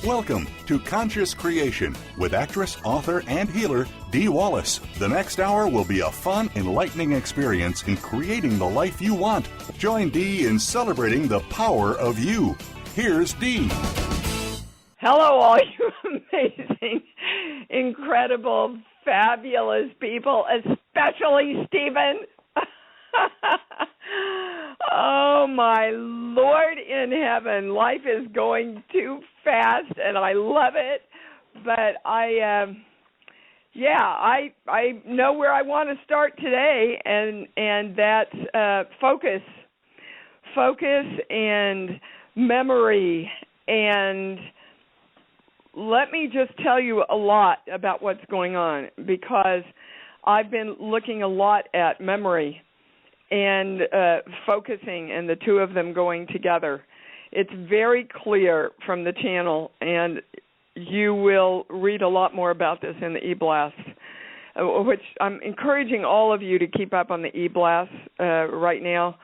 Welcome to Conscious Creation with actress, author, and healer Dee Wallace. The next hour will be a fun, enlightening experience in creating the life you want. Join Dee in celebrating the power of you. Here's Dee. Hello, all you amazing, incredible, fabulous people, especially Stephen. Oh, my Lord in heaven. Life is going too fast, and I love it. But I know where I want to start today, and that's focus and memory. And let me just tell you a lot about what's going on, because I've been looking a lot at memory and focusing, and the two of them going together. It's very clear from the channel, and you will read a lot more about this in the e-blast, which I'm encouraging all of you to keep up on the e-blast right now,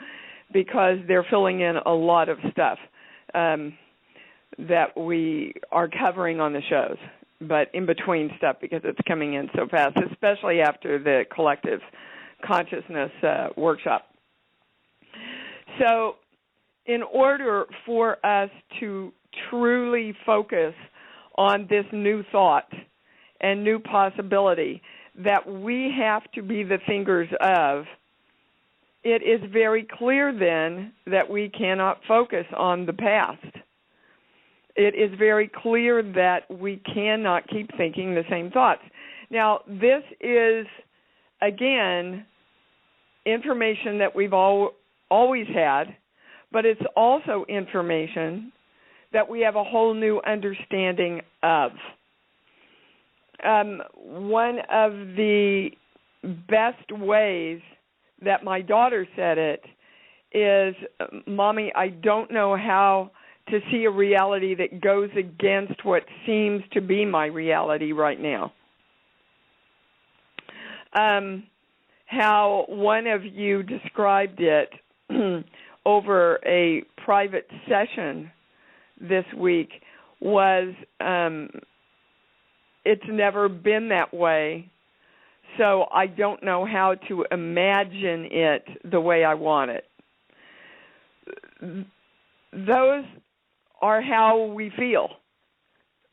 because they're filling in a lot of stuff that we are covering on the shows, but in between stuff, because it's coming in so fast, especially after the collective consciousness workshop. So in order for us to truly focus on this new thought and new possibility that we have to be the thinkers of, it is very clear then that we cannot focus on the past. It is very clear that we cannot keep thinking the same thoughts. Now, this is, again, information that we've always had, but it's also information that we have a whole new understanding of. One of the best ways that my daughter said it is, Mommy, I don't know how to see a reality that goes against what seems to be my reality right now. How one of you described it over a private session this week was, it's never been that way, so I don't know how to imagine it the way I want it. Those are how we feel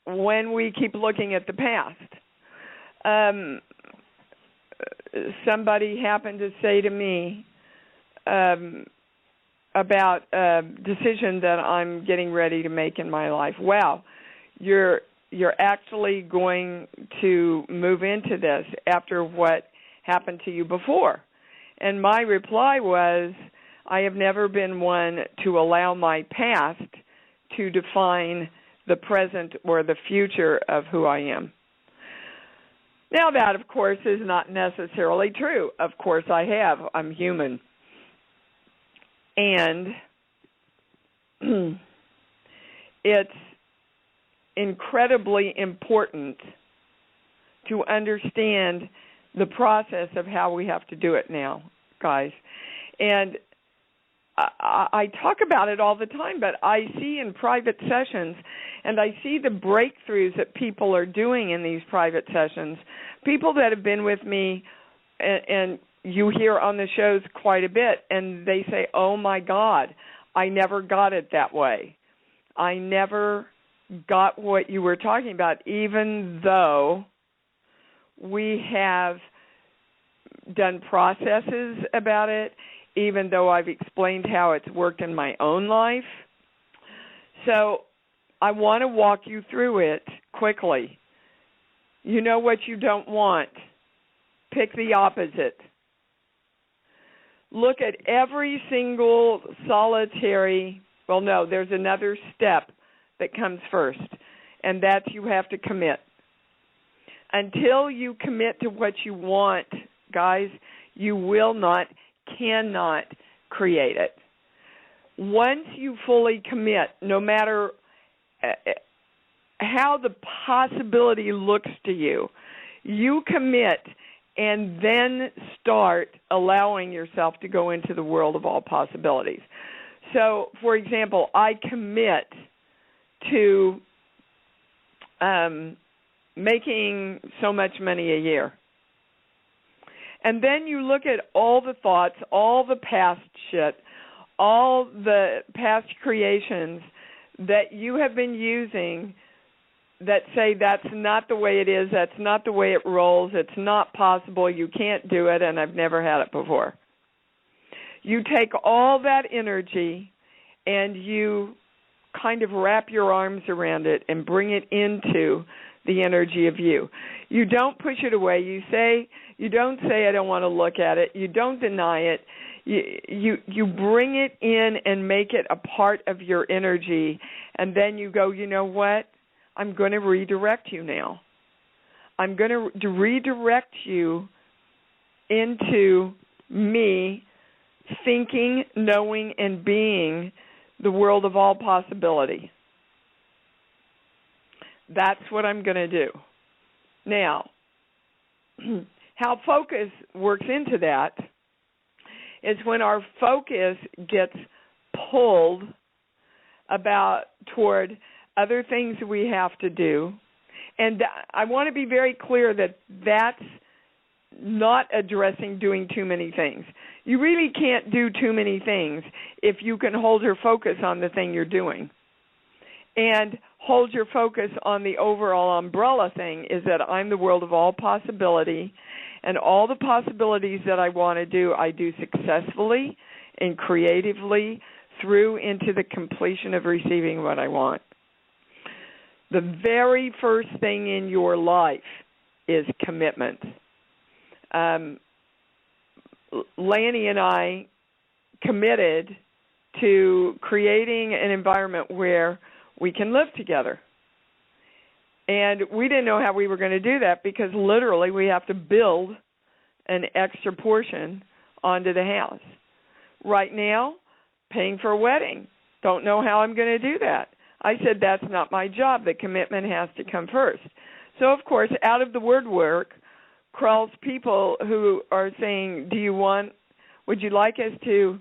when we keep looking at the past. Somebody happened to say to me about a decision that I'm getting ready to make in my life. Wow, you're actually going to move into this after what happened to you before. And my reply was, I have never been one to allow my past to define the present or the future of who I am. Now, that, of course, is not necessarily true. Of course I have. I'm human. And it's incredibly important to understand the process of how we have to do it now, guys. And I talk about it all the time, but I see in private sessions, and I see the breakthroughs that people are doing in these private sessions, people that have been with me, and you hear on the shows quite a bit, and they say, oh, my God, I never got it that way. I never got what you were talking about, even though we have done processes about it, even though I've explained how it's worked in my own life. So I want to walk you through it quickly. You know what you don't want. Pick the opposite. Look at every single solitary, well, no, there's another step that comes first, and that's you have to commit. Until you commit to what you want, guys, you will not, cannot create it. Once you fully commit, no matter how the possibility looks to you, you commit and then start allowing yourself to go into the world of all possibilities. So, for example, I commit to making so much money a year. And then you look at all the thoughts, all the past shit, all the past creations that you have been using that say that's not the way it is, that's not the way it rolls, it's not possible, you can't do it, and I've never had it before. You take all that energy and you kind of wrap your arms around it and bring it into the energy of you. You don't push it away. You don't say I don't want to look at it. You don't deny it. You bring it in and make it a part of your energy, and then you go, you know what? I'm going to redirect you now. I'm going to redirect you into me thinking, knowing, and being the world of all possibility. That's what I'm going to do. Now, how focus works into that is when our focus gets pulled toward other things we have to do. And I want to be very clear that that's not addressing doing too many things. You really can't do too many things if you can hold your focus on the thing you're doing. And hold your focus on the overall umbrella thing is that I'm the world of all possibility, and all the possibilities that I want to do, I do successfully and creatively through into the completion of receiving what I want. The very first thing in your life is commitment. Lanny and I committed to creating an environment where we can live together. And we didn't know how we were going to do that because literally we have to build an extra portion onto the house. Right now, paying for a wedding. Don't know how I'm going to do that. I said that's not my job. The commitment has to come first. So, of course, out of the word work crawls people who are saying, would you like us to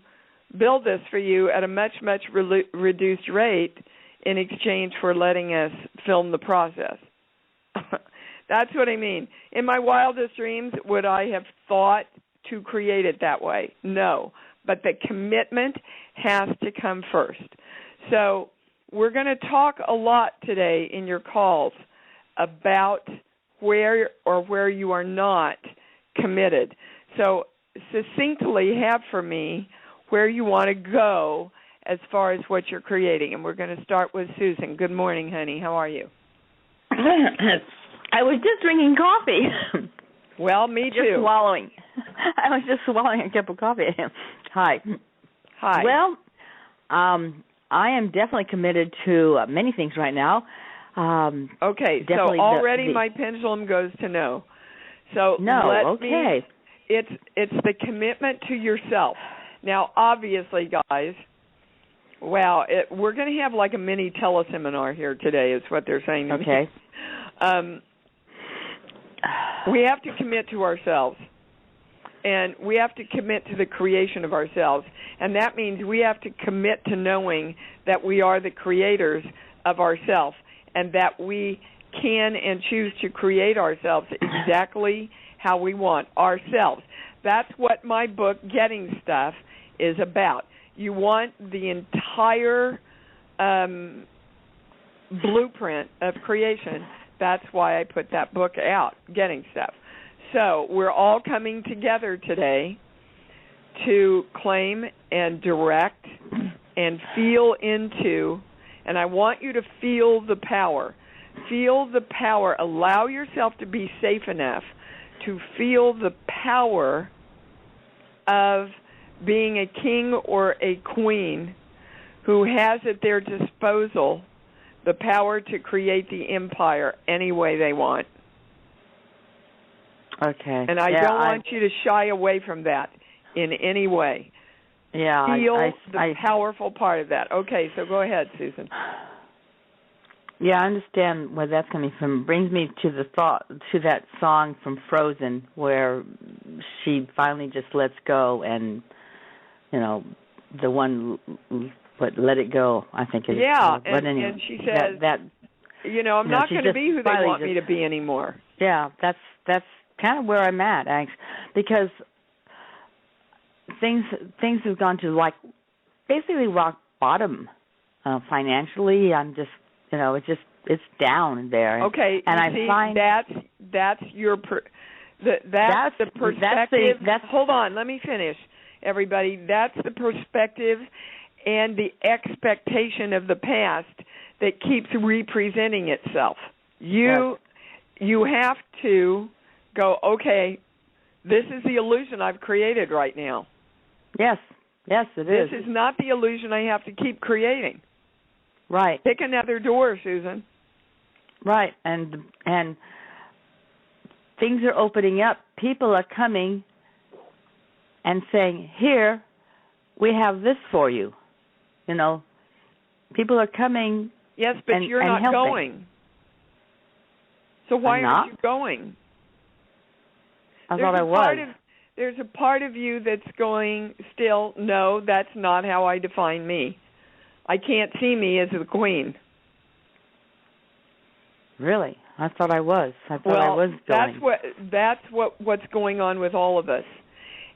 build this for you at a much, much reduced rate in exchange for letting us film the process? That's what I mean. In my wildest dreams, would I have thought to create it that way? No. But the commitment has to come first. So we're going to talk a lot today in your calls about where you are not committed. So succinctly have for me where you want to go as far as what you're creating. And we're going to start with Susan. Good morning, honey. How are you? I was just drinking coffee. Well, me too. Just swallowing. I was just swallowing a cup of coffee. Hi. Hi. Well, I am definitely committed to many things right now. Okay, so already my pendulum goes to no. So it's the commitment to yourself. Now, obviously, guys, wow, we're going to have like a mini teleseminar here today is what they're saying to me. We have to commit to ourselves, and we have to commit to the creation of ourselves, and that means we have to commit to knowing that we are the creators of ourselves and that we can and choose to create ourselves exactly how we want ourselves. That's what my book, Getting Stuff, is about. You want the entire blueprint of creation. That's why I put that book out, Getting Stuff. So we're all coming together today to claim and direct and feel into, and I want you to feel the power. Feel the power. Allow yourself to be safe enough to feel the power of being a king or a queen who has at their disposal the power to create the empire any way they want. Okay. And I don't want you to shy away from that in any way. Yeah. Feel the powerful part of that. Okay, so go ahead, Susan. Yeah, I understand where that's coming from. It brings me to that song from Frozen where she finally just lets go and, the one, let it go, I think it is. Yeah, but anyway, and she says, I'm not going to be who they want me to be anymore. Yeah, that's kind of where I'm at, because things have gone to basically rock bottom financially. I'm just, it's down there. Okay, and I find that's your that's the perspective. Hold on, let me finish, everybody. That's the perspective and the expectation of the past that keeps representing itself. You have to go, okay, this is the illusion I've created right now. Yes, it is. This is not the illusion I have to keep creating. Right. Pick another door, Susan. Right, and things are opening up. People are coming and saying, here, we have this for you. People are coming. Yes, but you're not helping. going. So why aren't you going? I thought I was. There's a part of you that's going still, no, that's not how I define me. I can't see me as the queen. Really? I thought I was. I was going. That's what's going on with all of us.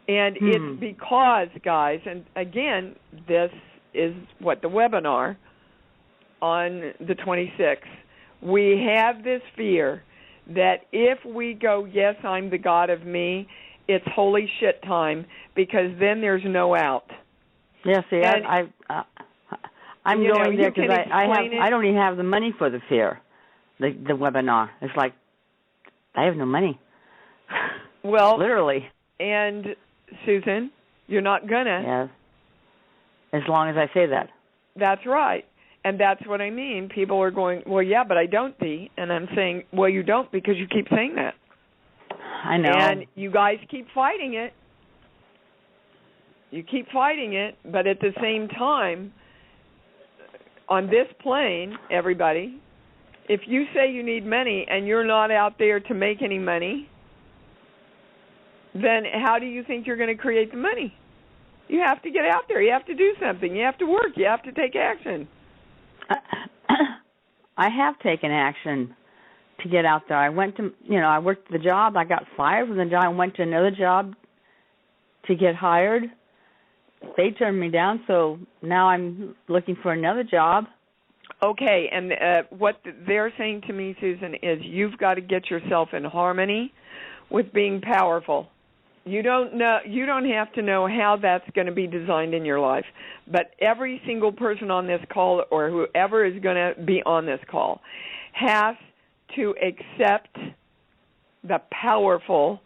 And it's because, guys, and again, this is the webinar on the 26th. We have this fear that if we go, yes, I'm the God of me, it's holy shit time, because then there's no out. Yeah, see, I'm going there because I don't even have the money for the fear, the webinar. It's like, I have no money. Well, literally. And, Susan, you're not gonna. Yeah. As long as I say that. That's right. And that's what I mean. People are going, well, yeah, but I don't, Dee. And I'm saying, well, you don't because you keep saying that. I know. And you guys keep fighting it. You keep fighting it, but at the same time, on this plane, everybody, if you say you need money and you're not out there to make any money, then how do you think you're going to create the money? You have to get out there. You have to do something. You have to work. You have to take action. I have taken action to get out there. I went to, I worked the job. I got fired from the job. I went to another job to get hired. They turned me down, so now I'm looking for another job. Okay, and what they're saying to me, Susan, is you've got to get yourself in harmony with being powerful. You don't have to know how that's going to be designed in your life, but every single person on this call or whoever is going to be on this call has to accept the powerful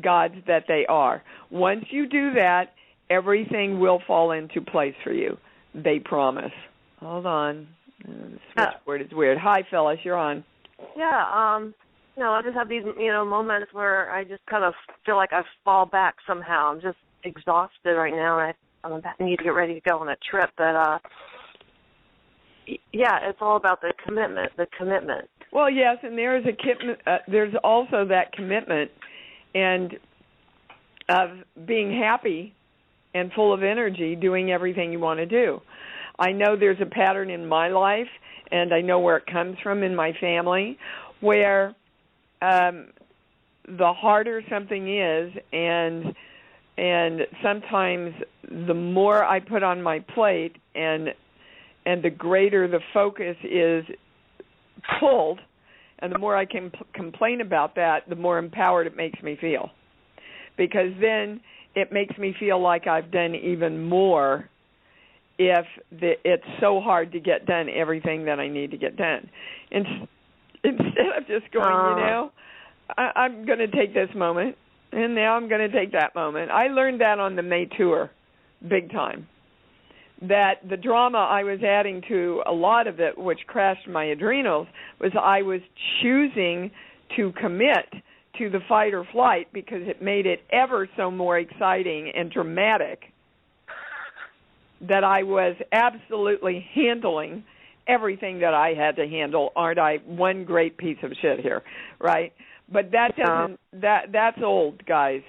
gods that they are. Once you do that, everything will fall into place for you. They promise. Hold on. The switchboard is weird. Hi, Phyllis. You're on. Yeah, I just have these, moments where I just kind of feel like I fall back somehow. I'm just exhausted right now, and I need to get ready to go on a trip. But, it's all about the commitment. Well, yes, and there's also that commitment and of being happy and full of energy doing everything you want to do. I know there's a pattern in my life, and I know where it comes from in my family, where the harder something is, and sometimes the more I put on my plate, and the greater the focus is pulled, and the more I can complain about that, the more empowered it makes me feel, because then it makes me feel like I've done even more if it's so hard to get done everything that I need to get done. Instead of just going, I'm going to take this moment, and now I'm going to take that moment. I learned that on the May tour, big time, that the drama I was adding to a lot of it, which crashed my adrenals, was I was choosing to commit to the fight or flight because it made it ever so more exciting and dramatic that I was absolutely handling everything that I had to handle. Aren't I one great piece of shit here, right? But that doesn't that's old, guys.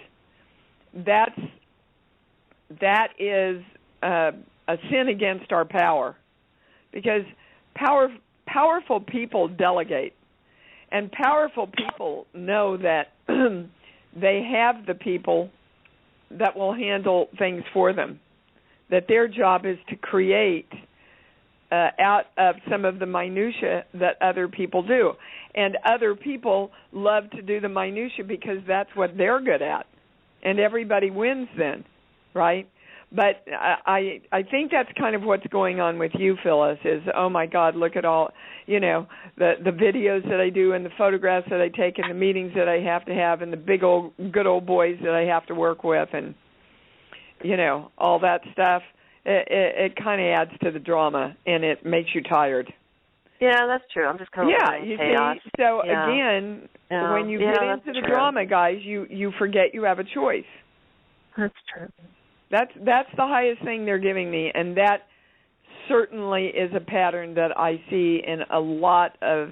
That is a sin against our power, because powerful people delegate, and powerful people know that they have the people that will handle things for them, that their job is to create out of some of the minutia that other people do. And other people love to do the minutia because that's what they're good at. And everybody wins then, right? But I think that's kind of what's going on with you, Phyllis, is, oh, my God, look at all, the videos that I do and the photographs that I take and the meetings that I have to have and the good old boys that I have to work with and, all that stuff. It kind of adds to the drama, and it makes you tired. Yeah, that's true. I'm just kind of chaos. See, so again, when you get into the drama, guys, you forget you have a choice. That's true. That's the highest thing they're giving me, and that certainly is a pattern that I see in a lot of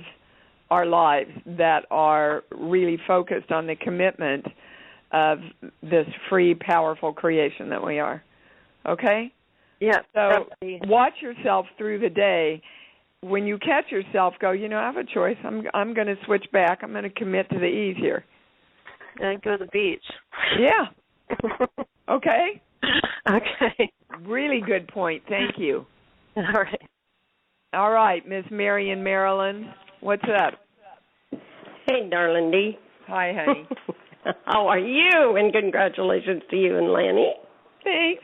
our lives that are really focused on the commitment of this free, powerful creation that we are. Okay? Yeah. So watch yourself through the day. When you catch yourself, go, I have a choice. I'm going to switch back. I'm going to commit to the ease here. And go to the beach. Yeah. Okay? Okay. Really good point. Thank you. All right, Miss Mary in Maryland. What's up? Hey, darling D. Hi, honey. How are you? And congratulations to you and Lanny. Thanks.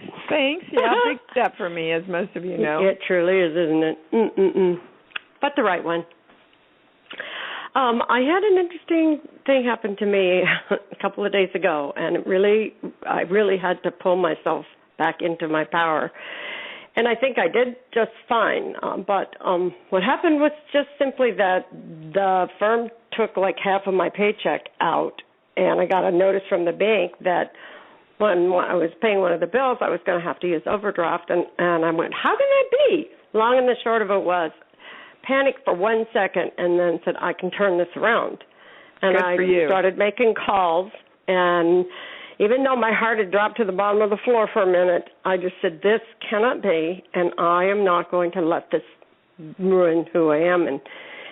Yeah, big step for me, as most of you know. It truly is, isn't it? But the right one. I had an interesting thing happen to me a couple of days ago, and I really had to pull myself back into my power. And I think I did just fine. But what happened was just simply that the firm took like half of my paycheck out, and I got a notice from the bank that when I was paying one of the bills, I was going to have to use overdraft. And I went, how can that be? Long and the short of it was, panicked for 1 second and then said, I can turn this around. And I started making calls, and even though my heart had dropped to the bottom of the floor for a minute, I just said, this cannot be, and I am not going to let this ruin who I am. And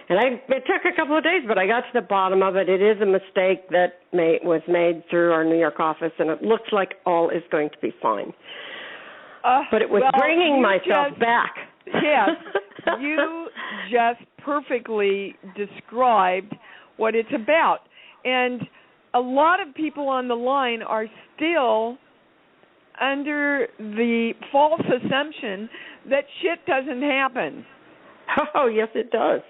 it took a couple of days, but I got to the bottom of it. It is a mistake that was made through our New York office, and it looks like all is going to be fine. But it was bringing myself back. Yes, you just perfectly described what it's about. And a lot of people on the line are still under the false assumption that shit doesn't happen. Oh, yes, it does.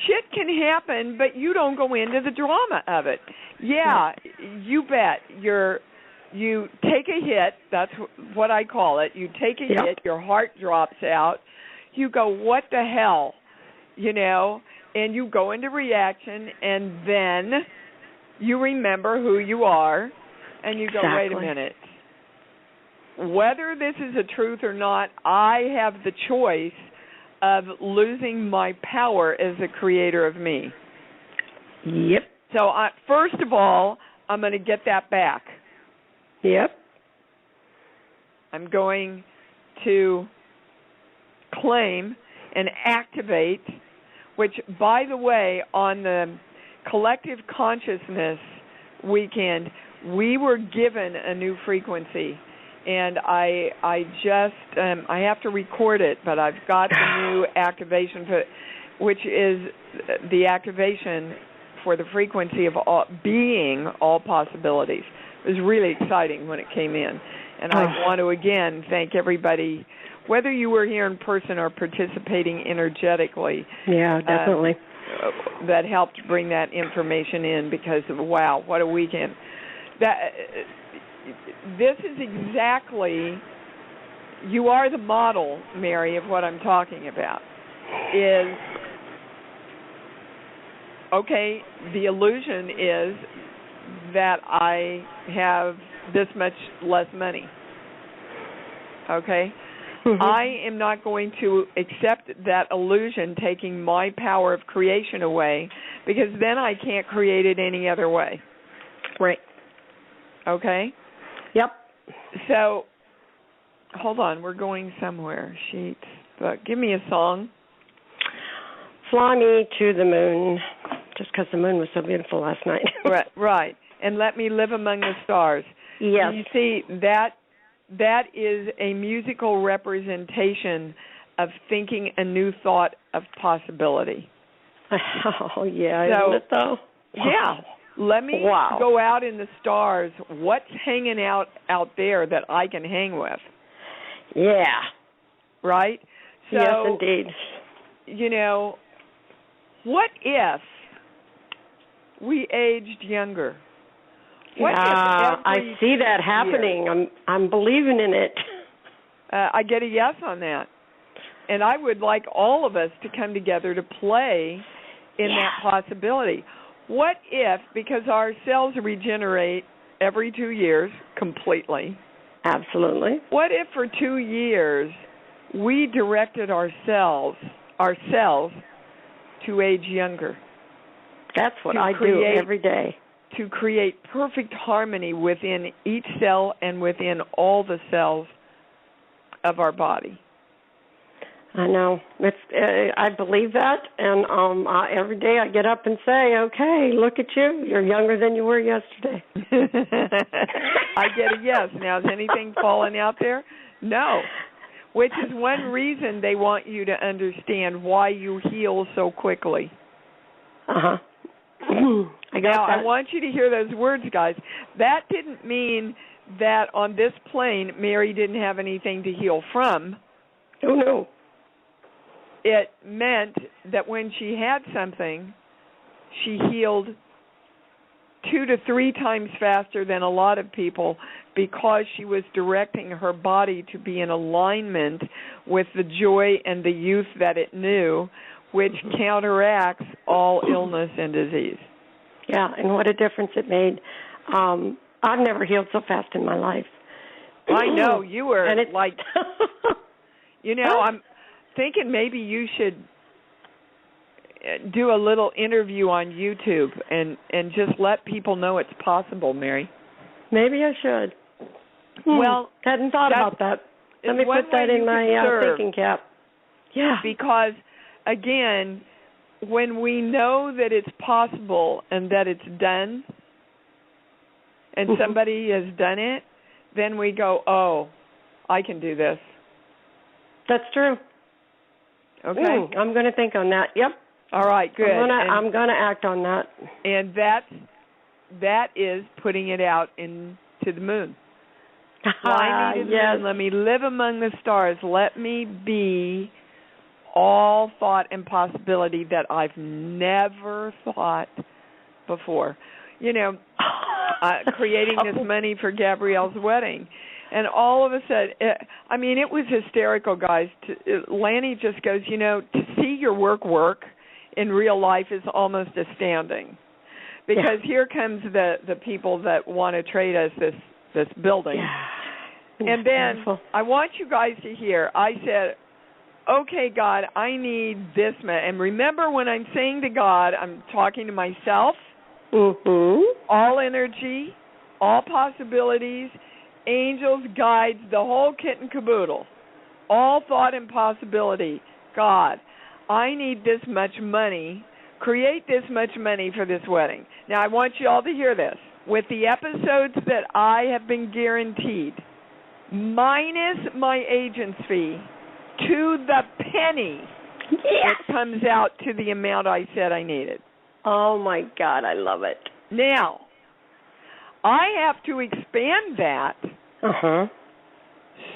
Shit can happen, but you don't go into the drama of it. Yeah, you bet. You take a hit. That's what I call it. You take a hit. Your heart drops out. You go, what the hell? And you go into reaction, and then you remember who you are, and you go, wait a minute. Whether this is a truth or not, I have the choice of losing my power as a creator of me. Yep. So first of all, I'm going to get that back. Yep. I'm going to claim and activate, which, by the way, on the collective consciousness weekend, we were given a new frequency. And I have to record it, but I've got the new activation, which is the activation for the frequency of being all possibilities. It was really exciting when it came in. And I want to, again, thank everybody, whether you were here in person or participating energetically. Yeah, definitely. That helped bring that information in because, wow, what a weekend. This is exactly, you are the model, Mary, of what I'm talking about. The illusion is that I have this much less money. Okay? Mm-hmm. I am not going to accept that illusion taking my power of creation away, because then I can't create it any other way. Right. Okay? Yep. So, hold on, we're going somewhere. Sheets, but give me a song. fly me to the moon, just because the moon was so beautiful last night. Right. And let me live among the stars. Yes. You see, that is a musical representation of thinking a new thought of possibility. Oh, yeah, isn't it, though? Yeah. Let me go out in the stars. What's hanging out there that I can hang with? Yeah. Right? So, yes, indeed. You know, what if we aged younger? What if I see that happening. I'm believing in it. I get a yes on that. And I would like all of us to come together to play in that possibility. What if, because our cells regenerate every 2 years completely. Absolutely. What if for 2 years we directed ourselves to age younger? That's what I do every day. To create perfect harmony within each cell and within all the cells of our body. I know. I believe that, and every day I get up and say, okay, look at you. You're younger than you were yesterday. I get a yes. Now, is anything falling out there? No. Which is one reason they want you to understand why you heal so quickly. Uh-huh. I want you to hear those words, guys. That didn't mean that on this plane Mary didn't have anything to heal from. Oh, no. It meant that when she had something, she healed 2 to 3 times faster than a lot of people because she was directing her body to be in alignment with the joy and the youth that it knew, which counteracts all illness and disease. Yeah, and what a difference it made. I've never healed so fast in my life. I know. You were and like, I'm thinking maybe you should do a little interview on YouTube and just let people know it's possible, Mary. Maybe I should. Well, hadn't thought about that. Let me put that in my thinking cap. Yeah. Because, again, when we know that it's possible and that it's done and somebody has done it, then we go, oh, I can do this. That's true. Okay. I'm going to think on that. Yep. All right, good. I'm going to act on that. And that is putting it out into the moon. Fly me to the moon. Let me live among the stars. Let me be all thought and possibility that I've never thought before. Creating this money for Gabrielle's wedding. And all of a sudden, it was hysterical, guys. Lanny just goes, to see your work in real life is almost astounding. Because here comes the people that want to trade us this building. Yeah. And then I want you guys to hear, I said, okay, God, I need this. And remember, when I'm saying to God, I'm talking to myself, all energy, all possibilities, angels, guides, the whole kit and caboodle, all thought and possibility. God, I need this much money. Create this much money for this wedding. Now, I want you all to hear this. With the episodes that I have been guaranteed, minus my agent's fee, to the penny, it comes out to the amount I said I needed. Oh, my God, I love it. Now, I have to expand that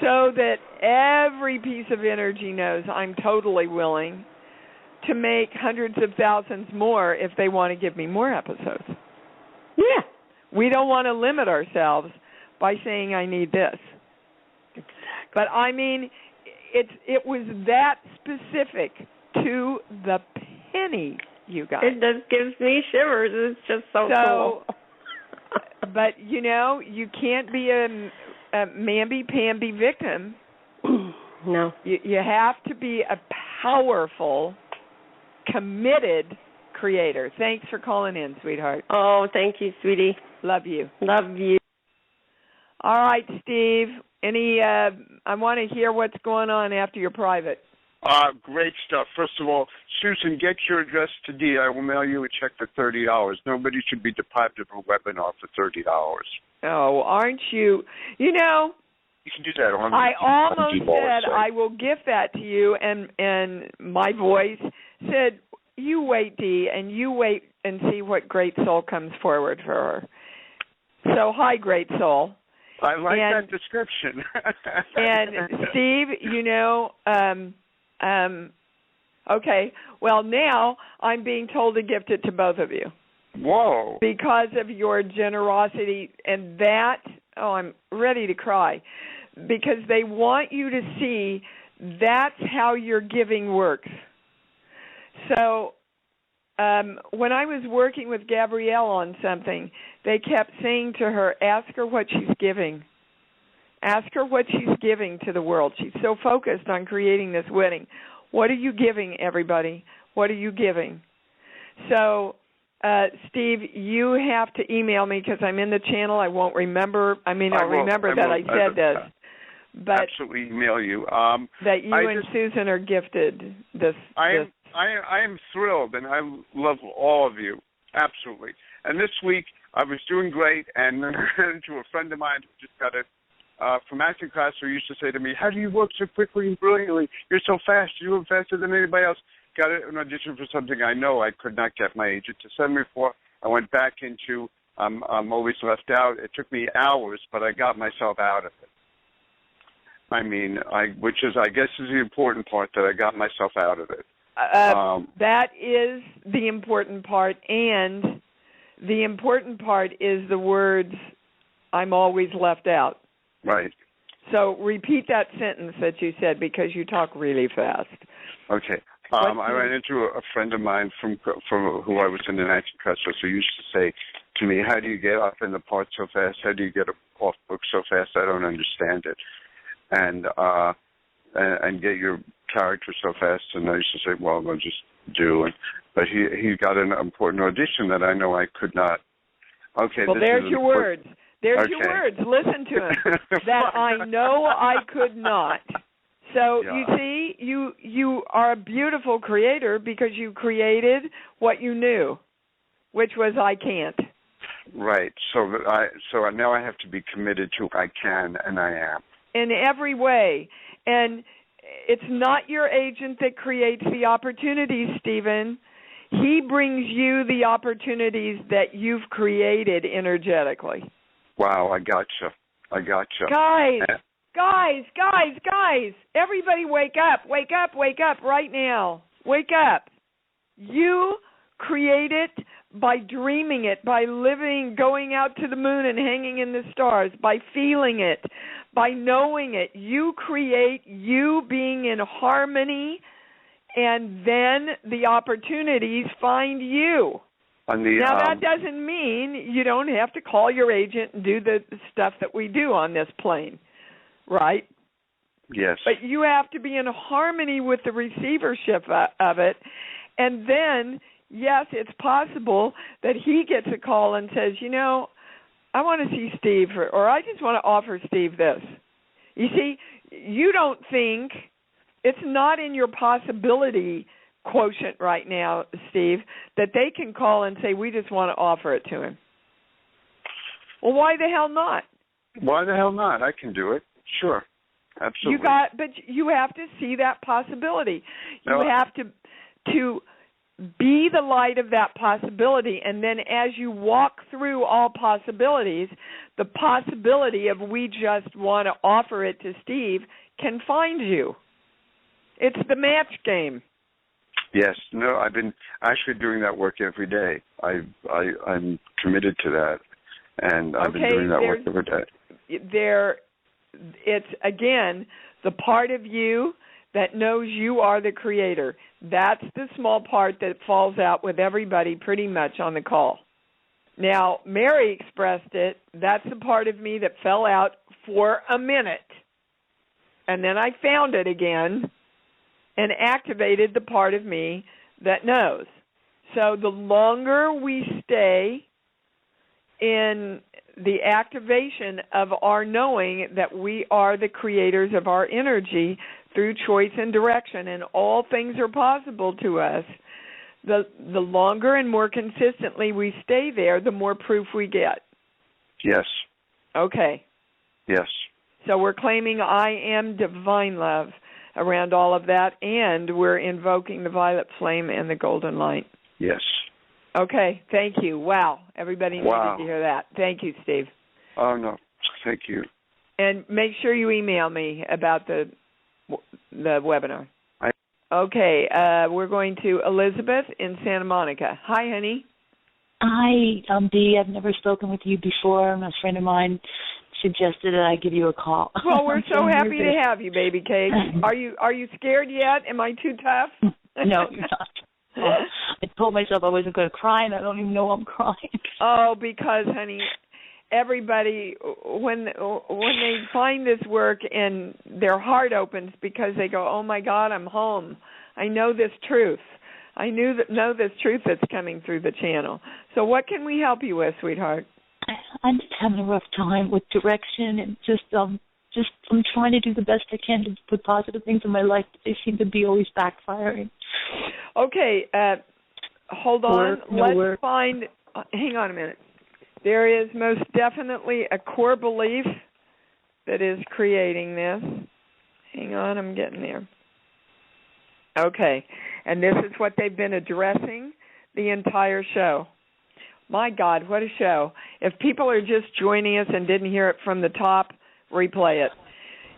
so that every piece of energy knows I'm totally willing to make hundreds of thousands more if they want to give me more episodes. Yeah. We don't want to limit ourselves by saying I need this. Exactly. But it was that specific to the penny, you guys. It just gives me shivers. It's just so cool. But, you can't be a mamby-pamby victim. No. You have to be a powerful, committed creator. Thanks for calling in, sweetheart. Oh, thank you, sweetie. Love you. Love you. All right, Steve. I want to hear what's going on after your private. Great stuff. First of all, Susan, get your address to Dee. I will mail you a check for $30. Nobody should be deprived of a webinar for $30. Oh, aren't you? You know, you can do that on. I almost said I will gift that to you, and my voice said, "You wait, Dee, and you wait and see what great soul comes forward for her." So, hi, great soul. I like that description. And Steve, you know, okay. Well, now I'm being told to gift it to both of you. Whoa! Because of your generosity, and that, I'm ready to cry, because they want you to see that's how your giving works. So when I was working with Gabrielle on something, they kept saying to her, ask her what she's giving. Ask her what she's giving to the world. She's so focused on creating this wedding. What are you giving, everybody? What are you giving? So, Steve, you have to email me because I'm in the channel. I won't remember. I'll remember that I said this. But absolutely email you. That you and Susan are gifted this. I am thrilled, and I love all of you. Absolutely. And this week, I was doing great, and then I ran into a friend of mine who just got it from acting class, who used to say to me, how do you work so quickly and brilliantly? You're so fast. You work faster than anybody else. Got an audition for something I know I could not get my agent to send me for. I went back into I'm always left out. It took me hours, but I got myself out of it. I mean, which is, I guess, is the important part, that I got myself out of it. That is the important part, and the important part is the words, I'm always left out. Right. So repeat that sentence that you said, because you talk really fast. Okay. I ran into a friend of mine from who I was in an acting class with, who used to say to me, how do you get up in the part so fast? How do you get off book so fast? I don't understand it. And get your character so fast. And I used to say, well, I'll just do. But he got an important audition that I know I could not. Okay. Well, there's your words. There's your words. Listen to him. That I know I could not. So you see, you are a beautiful creator because you created what you knew, which was I can't. Right. So now I have to be committed to I can, and I am. In every way. And it's not your agent that creates the opportunities, Stephen. He brings you the opportunities that you've created energetically. Wow, I gotcha. Guys, everybody wake up right now. Wake up. You create it by dreaming it, by living, going out to the moon and hanging in the stars, by feeling it, by knowing it. You create you being in harmony, and then the opportunities find you. Now, that doesn't mean you don't have to call your agent and do the stuff that we do on this plane, right? Yes. But you have to be in harmony with the receivership of it. And then, yes, it's possible that he gets a call and says, you know, I want to see Steve, or I just want to offer Steve this. You see, you don't think, it's not in your possibility quotient right now, Steve, that they can call and say, we just want to offer it to him. Well, why the hell not? Why the hell not? I can do it. Sure. Absolutely. But you have to see that possibility. You have to be the light of that possibility, and then as you walk through all possibilities, the possibility of we just want to offer it to Steve can find you. It's the match game. Yes. No, I've been actually doing that work every day. I'm committed to that, and I've been doing that work every day. It's, again, the part of you that knows you are the creator. That's the small part that falls out with everybody pretty much on the call. Now, Mary expressed it. That's the part of me that fell out for a minute. And then I found it again and activated the part of me that knows. So the longer we stay in the activation of our knowing that we are the creators of our energy, through choice and direction, and all things are possible to us. The longer and more consistently we stay there, the more proof we get. Yes. Okay. Yes. So we're claiming I am divine love around all of that, and we're invoking the violet flame and the golden light. Yes. Okay, thank you. Wow, everybody needed to hear that. Thank you, Steve. Oh, no, thank you. And make sure you email me about the webinar. Okay, we're going to Elizabeth in Santa Monica. Hi, honey. Hi, I'm Dee. I've never spoken with you before. A friend of mine suggested that I give you a call. Well, we're so happy to have you, baby cake. Are you scared yet? Am I too tough? No, you're not. I told myself I wasn't going to cry, and I don't even know I'm crying. Oh, because, honey, everybody, when they find this work and their heart opens because they go, oh, my God, I'm home. I know this truth. I know this truth that's coming through the channel. So what can we help you with, sweetheart? I'm just having a rough time with direction and just I'm trying to do the best I can to put positive things in my life, but they seem to be always backfiring. Okay, hold on. Let's find, hang on a minute. There is most definitely a core belief that is creating this. Hang on, I'm getting there. Okay, and this is what they've been addressing the entire show. My God, what a show. If people are just joining us and didn't hear it from the top, replay it.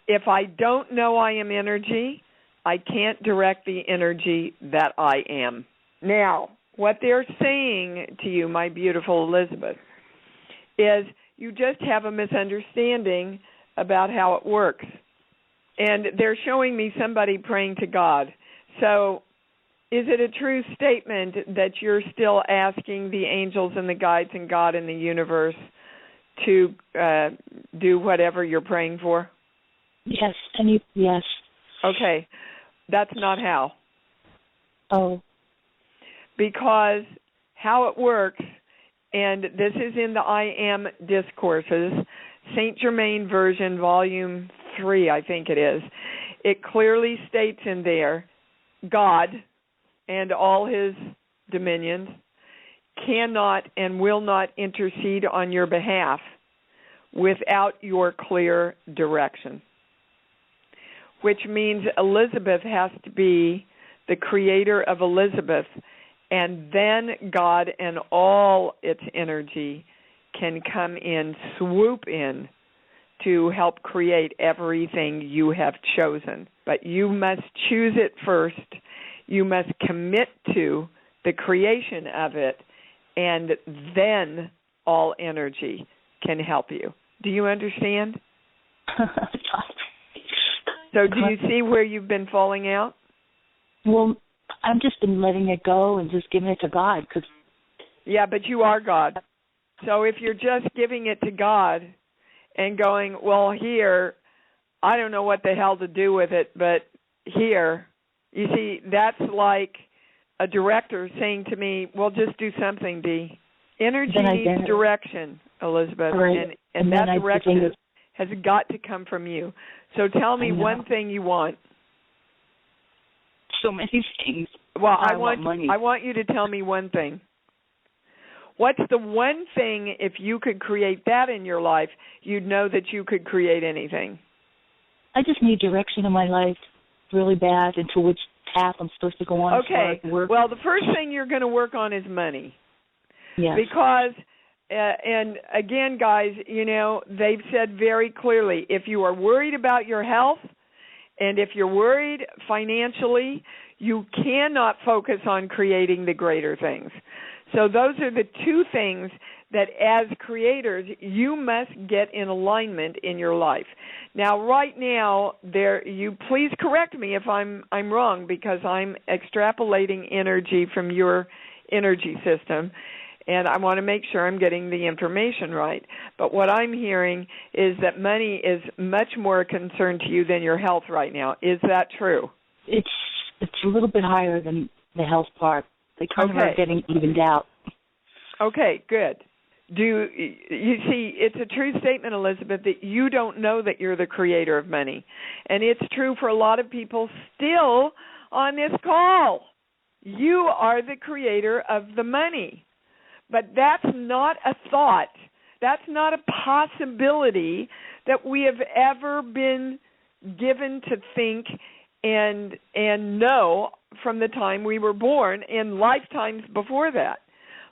If I don't know I am energy, I can't direct the energy that I am. Now, what they're saying to you, my beautiful Elizabeth, is you just have a misunderstanding about how it works. And they're showing me somebody praying to God. So is it a true statement that you're still asking the angels and the guides and God in the universe to do whatever you're praying for? Yes, yes. Okay, that's not how. Oh. Because how it works, and this is in the I Am Discourses, Saint Germain version, volume 3, I think it is. It clearly states in there, God and all his dominions cannot and will not intercede on your behalf without your clear direction, which means Elizabeth has to be the creator of Elizabeth, and then God and all its energy can come in, swoop in, to help create everything you have chosen. But you must choose it first. You must commit to the creation of it, and then all energy can help you. Do you understand? So do you see where you've been falling out? Well, I've just been letting it go and just giving it to God. Yeah, but you are God. So if you're just giving it to God and going, well, here, I don't know what the hell to do with it, but here, you see, that's like a director saying to me, well, just do something, Dee. Energy needs direction, Elizabeth, right. and that direction has got to come from you. So tell me one thing you want. So many things. Well, I want money. I want you to tell me one thing. What's the one thing, if you could create that in your life, you'd know that you could create anything? I just need direction in my life really bad into which path I'm supposed to go on. Okay. Well, the first thing you're going to work on is money. Yes. Because, and again, guys, you know, they've said very clearly, if you are worried about your health and if you're worried financially, you cannot focus on creating the greater things. So those are the two things that as creators you must get in alignment in your life. Now, right now, you please correct me if I'm wrong, because I'm extrapolating energy from your energy system, and I want to make sure I'm getting the information right. But what I'm hearing is that money is much more a concern to you than your health right now. Is that true? It's a little bit higher than the health part. They kind of are getting evened out. Okay, good. You see, it's a true statement, Elizabeth, that you don't know that you're the creator of money. And it's true for a lot of people still on this call. You are the creator of the money. But that's not a thought. That's not a possibility that we have ever been given to think and know from the time we were born and lifetimes before that.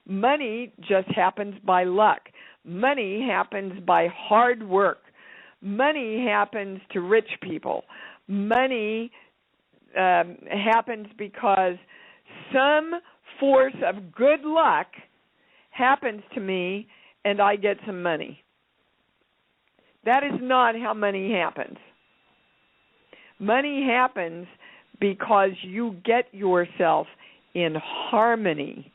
Money just happens by luck. Money happens by hard work. Money happens to rich people. Money happens because some force of good luck happens to me and I get some money. That is not how money happens. Money happens because you get yourself in harmony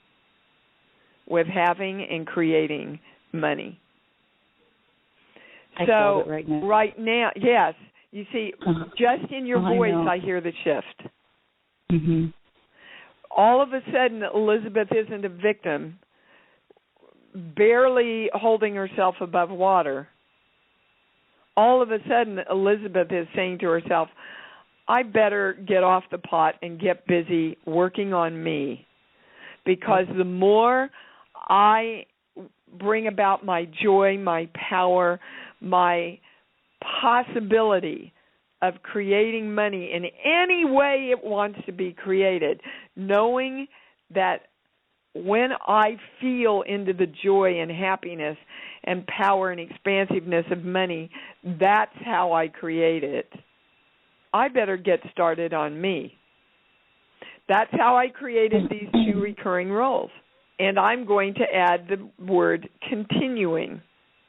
with having and creating money. I feel it right now, yes. You see, just in your voice, I hear the shift. Mm-hmm. All of a sudden, Elizabeth isn't a victim, barely holding herself above water. All of a sudden, Elizabeth is saying to herself, I better get off the pot and get busy working on me, because the more I bring about my joy, my power, my possibility of creating money in any way it wants to be created, knowing that when I feel into the joy and happiness and power and expansiveness of money, that's how I create it. I better get started on me. That's how I created these two recurring roles. And I'm going to add the word continuing,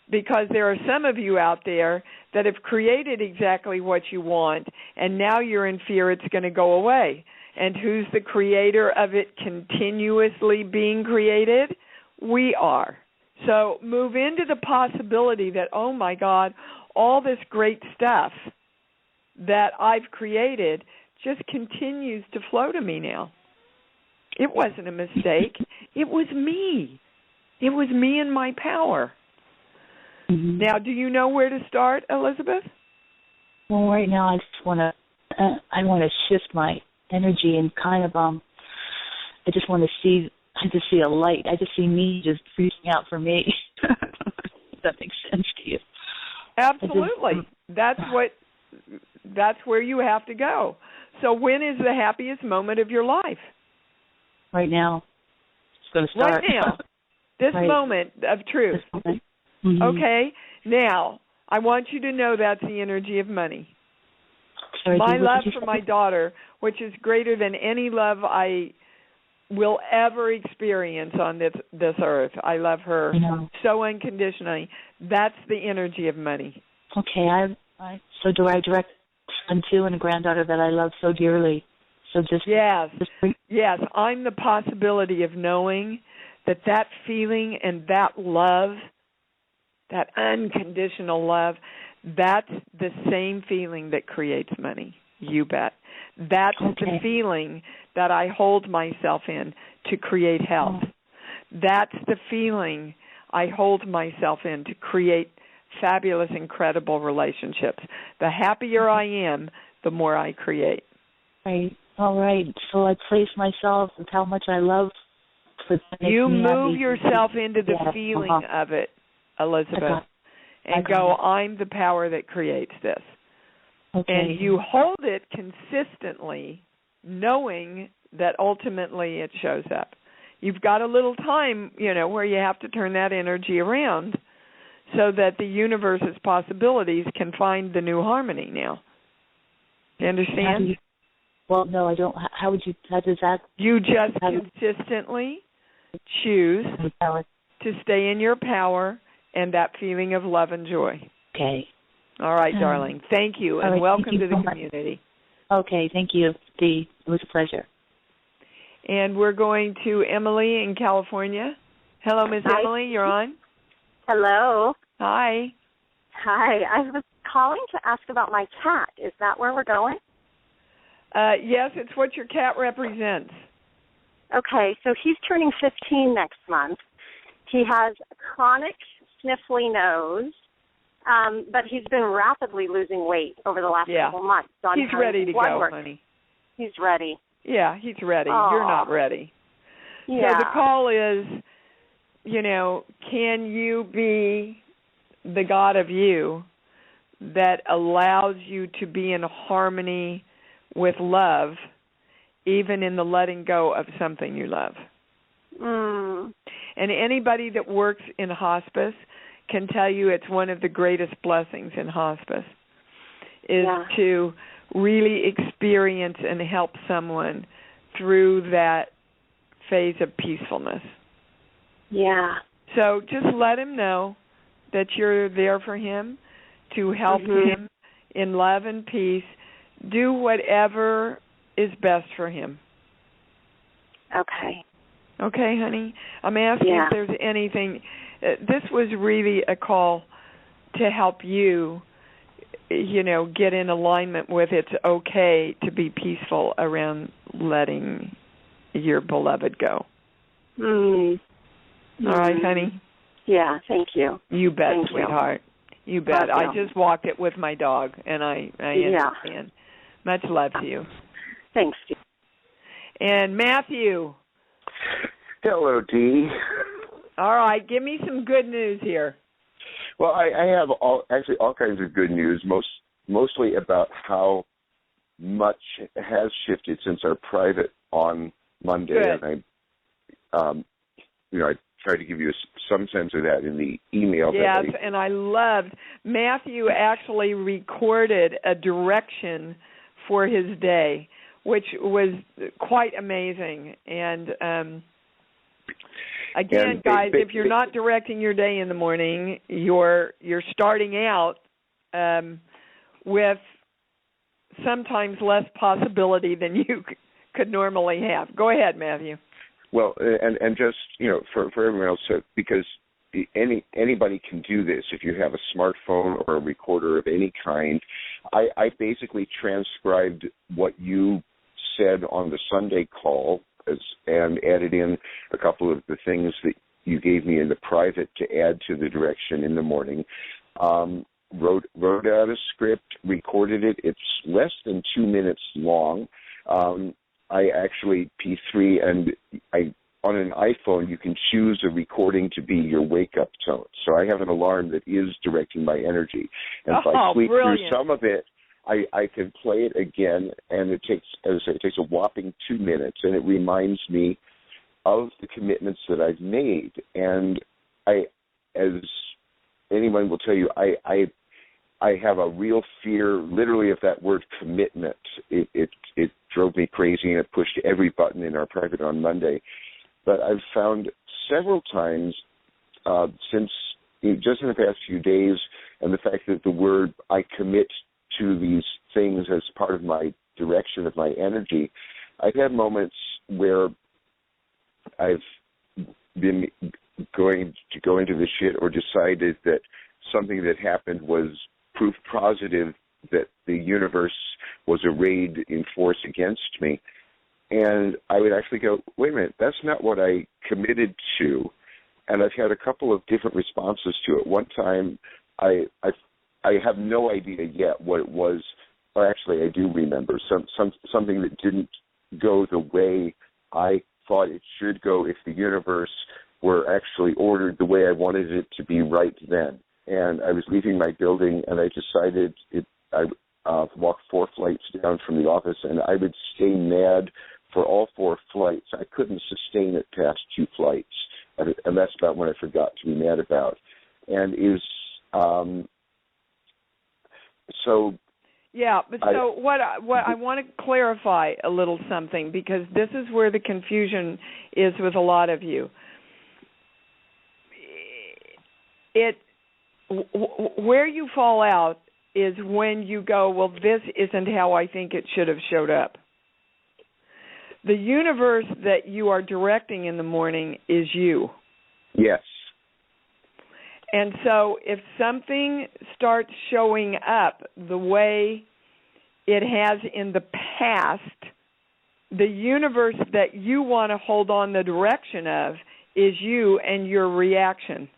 because there are some of you out there that have created exactly what you want, and now you're in fear it's going to go away. And who's the creator of it continuously being created? We are. So move into the possibility that, oh my God, all this great stuff that I've created just continues to flow to me now. It wasn't a mistake. It was me. It was me and my power. Mm-hmm. Now, do you know where to start, Elizabeth? Well, right now I just want to shift my energy and kind of I just see a light. I just see me just reaching out for me. If that makes sense to you. Absolutely. That's where you have to go. So when is the happiest moment of your life? Right now. It's going to start. Right now. This right. moment of truth. Mm-hmm. Okay? Now, I want you to know that's the energy of money. Sorry, my love for my daughter, which is greater than any love I will ever experience on this earth. I love her so unconditionally. That's the energy of money. Okay, so do I direct son too, and a granddaughter that I love so dearly. So yes, I'm the possibility of knowing that feeling and that love, that unconditional love, that's the same feeling that creates money. You bet. That's the feeling that I hold myself in to create health. That's the feeling I hold myself in to create fabulous, incredible relationships. The happier I am, the more I create. Right. All right. So I place myself with how much I love. You move yourself into the feeling of it, Elizabeth, and go, I'm the power that creates this. Okay. And you hold it consistently, knowing that ultimately it shows up. You've got a little time, where you have to turn that energy around so that the universe's possibilities can find the new harmony now. You understand? Well, no, I don't. How does that? You just consistently choose to stay in your power and that feeling of love and joy. Okay. All right, darling. Thank you, and welcome to the community. Okay, thank you, Dee. It was a pleasure. And we're going to Emily in California. Hello, Miss Emily. You're on. Hello. Hi. Hi. I was calling to ask about my cat. Is that where we're going? Yes, it's what your cat represents. Okay, so he's turning 15 next month, He has a chronic sniffly nose, but he's been rapidly losing weight over the last couple months. So he's ready to go, honey. He's ready. Yeah, he's ready. Aww. You're not ready. Yeah. So the call is, can you be the God of you that allows you to be in harmony with love, even in the letting go of something you love? Mm. And anybody that works in hospice can tell you it's one of the greatest blessings in hospice is to really experience and help someone through that phase of peacefulness. Yeah. So just let him know that you're there for him, to help him in love and peace. Do whatever is best for him. Okay. Okay, honey? I'm asking if there's anything. This was really a call to help you, get in alignment with it's okay to be peaceful around letting your beloved go. Mm. All right, honey? Yeah, thank you. You bet, thank sweetheart. You bet. I just walked it with my dog, and I understand. Much love to you. Thanks, Steve. And Matthew. Hello, Dee. All right, give me some good news here. Well, I have all kinds of good news, mostly about how much has shifted since our private on Monday. Good. And I tried to give you some sense of that in the email. Yes, and I loved Matthew actually recorded a direction for his day, which was quite amazing. And again, guys, if you're not directing your day in the morning, you're starting out with sometimes less possibility than you could normally have. Go ahead, Matthew. Well, and just, for everyone else, because anybody can do this. If you have a smartphone or a recorder of any kind, I basically transcribed what you said on the Sunday call and added in a couple of the things that you gave me in the private to add to the direction in the morning. Wrote out a script, recorded it. It's less than 2 minutes long. I actually P3, and on an iPhone you can choose a recording to be your wake-up tone. So I have an alarm that is directing my energy. And if I sleep through some of it, I can play it again, and it takes a whopping 2 minutes, and it reminds me of the commitments that I've made. And as anyone will tell you, I have a real fear, literally, of that word commitment. It drove me crazy, and it pushed every button in our private on Monday. But I've found several times since just in the past few days, and the fact that the word I commit to these things as part of my direction of my energy, I've had moments where I've been going to go into the shit or decided that something that happened was proof positive that the universe was arrayed in force against me. And I would actually go, wait a minute, that's not what I committed to. And I've had a couple of different responses to it. One time, I have no idea yet what it was. Or actually, I do remember something that didn't go the way I thought it should go if the universe were actually ordered the way I wanted it to be right then. And I was leaving my building, and I decided I walked 4 flights down from the office, and I would stay mad for all 4 flights. I couldn't sustain it past 2 flights, and that's about when I forgot to be mad about. And so. Yeah, but what I want to clarify a little something, because this is where the confusion is with a lot of you. Where you fall out is when you go, well, this isn't how I think it should have showed up. The universe that you are directing in the morning is you. Yes. And so if something starts showing up the way it has in the past, the universe that you want to hold on the direction of is you and your reaction,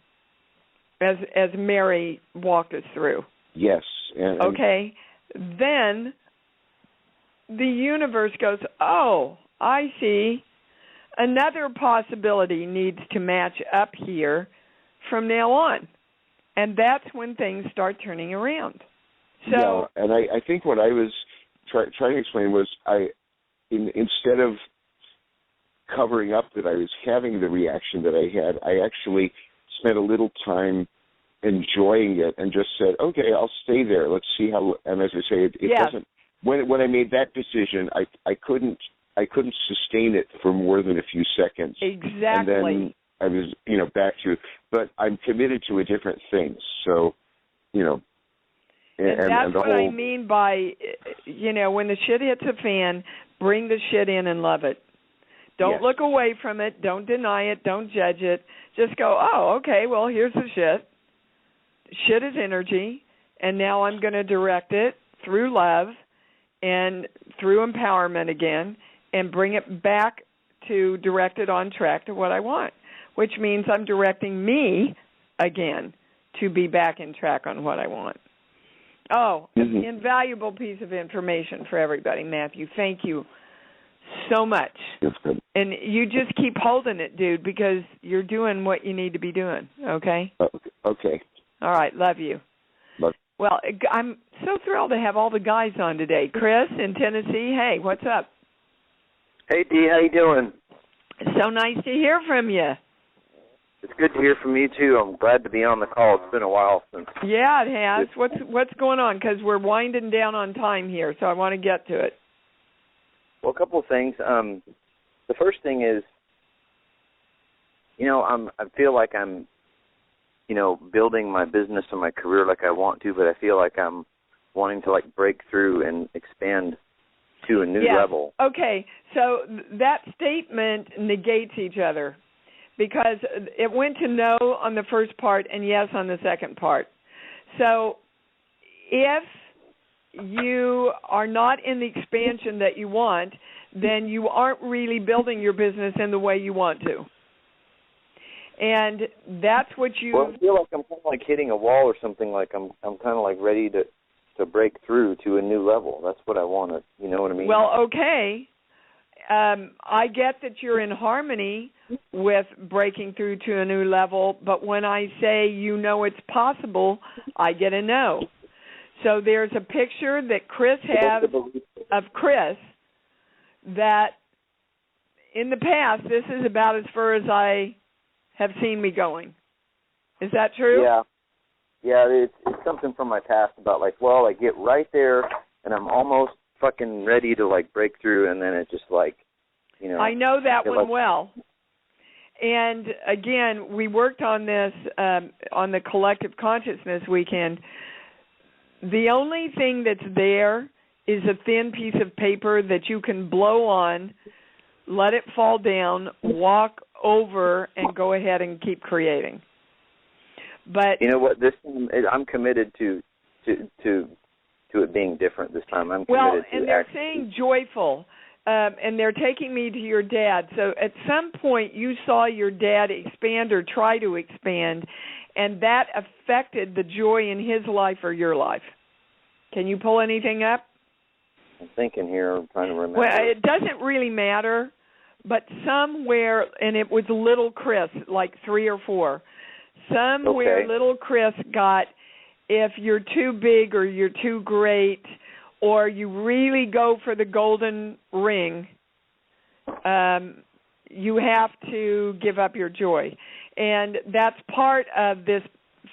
as Mary walked us through. Yes. Okay. Then the universe goes, oh, I see. Another possibility needs to match up here from now on. And that's when things start turning around. So, yeah, and I think what I was trying to explain was instead of covering up that I was having the reaction that I had, I actually spent a little time enjoying it and just said, okay, I'll stay there. Let's see how. And as I say, it doesn't. When I made that decision, I couldn't sustain it for more than a few seconds. Exactly. And then I was back to. But I'm committed to a different thing. So, And that's the what I mean by, when the shit hits a fan, bring the shit in and love it. Don't look away from it. Don't deny it. Don't judge it. Just go, oh, okay, well, here's the shit. Shit is energy, and now I'm going to direct it through love and through empowerment again and bring it back to direct it on track to what I want, which means I'm directing me again to be back in track on what I want. Oh, an invaluable piece of information for everybody, Matthew. Thank you so much. That's good. And you just keep holding it, dude, because you're doing what you need to be doing, okay? Okay. All right, love you. Love. Well, I'm so thrilled to have all the guys on today. Chris in Tennessee, hey, what's up? Hey, Dee, how you doing? So nice to hear from you. It's good to hear from you, too. I'm glad to be on the call. It's been a while since. Yeah, it has. What's going on? Because we're winding down on time here, so I want to get to it. Well, a couple of things. The first thing is, I feel like I'm, building my business and my career like I want to, but I feel like I'm wanting to, break through and expand to a new level. Okay, so that statement negates each other because it went to no on the first part and yes on the second part. So if you are not in the expansion that you want, then you aren't really building your business in the way you want to. And that's what you... Well, I feel like I'm kind of like hitting a wall or something. Like I'm kind of like ready to break through to a new level. That's what I want to, you know what I mean? Well, okay. I get that you're in harmony with breaking through to a new level, but when I say it's possible, I get a no. So there's a picture that Chris has of Chris that in the past, this is about as far as I have seen me going. Is that true? Yeah. Yeah, it's something from my past about I get right there and I'm almost fucking ready to break through, and then it just I know that one well. And again, we worked on this on the Collective Consciousness weekend. The only thing that's there is a thin piece of paper that you can blow on, let it fall down, walk over, and go ahead and keep creating. But you know what? This time, I'm committed to it being different this time. I'm committed to and they're saying joyful, and they're taking me to your dad. So at some point, you saw your dad expand or try to expand, and that affected the joy in his life or your life. Can you pull anything up? I'm thinking here. I'm trying to remember. Well, it doesn't really matter, but somewhere, and it was little Chris, 3 or 4. Somewhere little Chris got, if you're too big or you're too great or you really go for the golden ring, you have to give up your joy. And that's part of this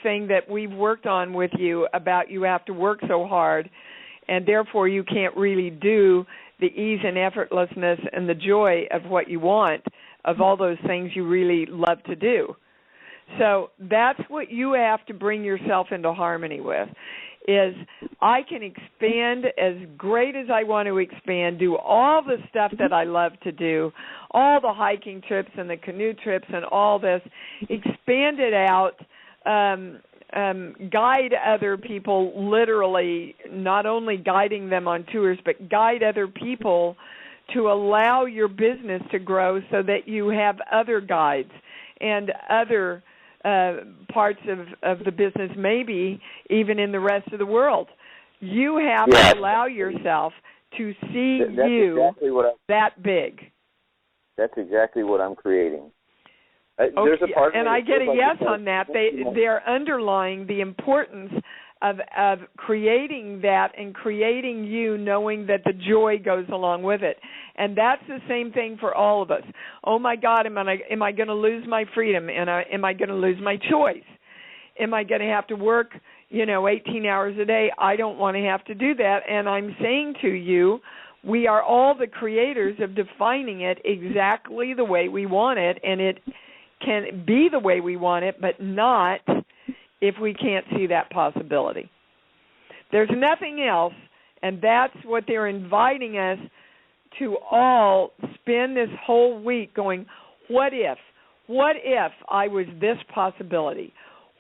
thing that we've worked on with you about you have to work so hard, and therefore you can't really do the ease and effortlessness and the joy of what you want, of all those things you really love to do. So that's what you have to bring yourself into harmony with, is I can expand as great as I want to expand, do all the stuff that I love to do, all the hiking trips and the canoe trips and all this, expand it out, guide other people, literally not only guiding them on tours, but guide other people to allow your business to grow so that you have other guides and other parts of the business, maybe even in the rest of the world. You have to allow yourself to see that big. That's exactly what I'm creating. There's a part and I get a yes on that. They're underlying the importance of creating that and creating you, knowing that the joy goes along with it. And that's the same thing for all of us. Oh my God, am I going to lose my freedom? And am I going to lose my choice? Am I going to have to work, 18 hours a day? I don't want to have to do that. And I'm saying to you, we are all the creators of defining it exactly the way we want it, and it can be the way we want it, but not if we can't see that possibility. There's nothing else, and that's what they're inviting us to all spend this whole week going, what if? What if I was this possibility?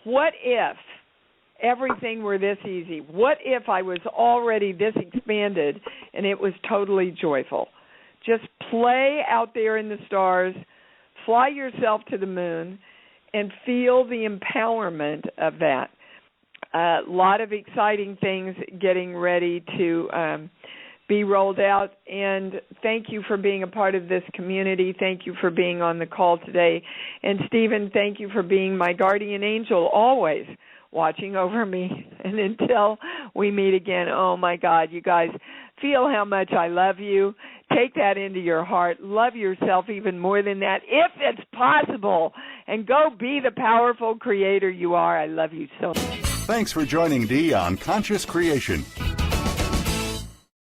What if everything were this easy? What if I was already this expanded and it was totally joyful? Just play out there in the stars, fly yourself to the moon, and feel the empowerment of that. A lot of exciting things getting ready to be rolled out, and thank you for being a part of this community. Thank you for being on the call today. And Stephen, thank you for being my guardian angel always, watching over me. And until we meet again, oh my God, you guys, feel how much I love you. Take that into your heart. Love yourself even more than that, if it's possible. And go be the powerful creator you are. I love you so much. Thanks for joining Dee on Conscious Creation.